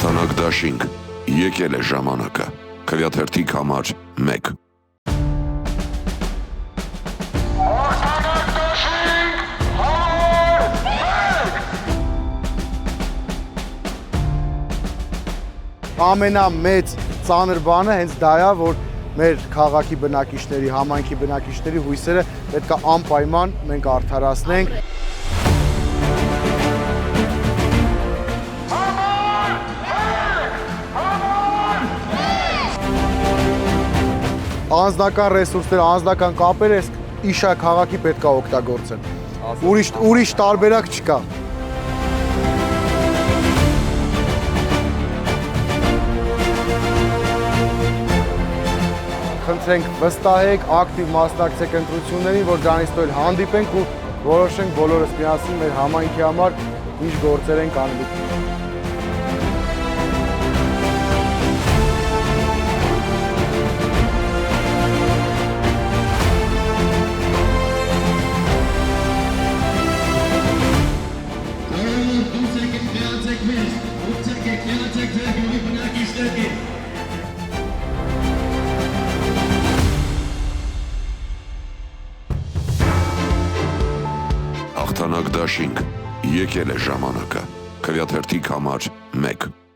Հաղթանակ դաշինք, եկել է ժամանակը, քվեաթերթիկ համար 1 Ամենամեծ ծանր բանը հենց դա է, որ մեր քաղաքի բնակիչների, համայնքի բնակիչների հույսերը պետք է անպայման մենք արդարացնենք։ Անձնական ռեսուրսները, անձնական կապերը իշա քաղաքի պետք է օգտագործեն։ Ուրիշ տարբերակ չկա։ Խնդրենք վստահեք, ակտիվ մասնակցեք ընտրություններին, որ դրանից հետո հանդիպենք ու որոշենք բոլորս միասին մեր համայնքի համար ինչ գործեր ենք անելու։ Հաղթանակ դաշինք, եկել է ժամանակը, քվեաթերթիկ համար 1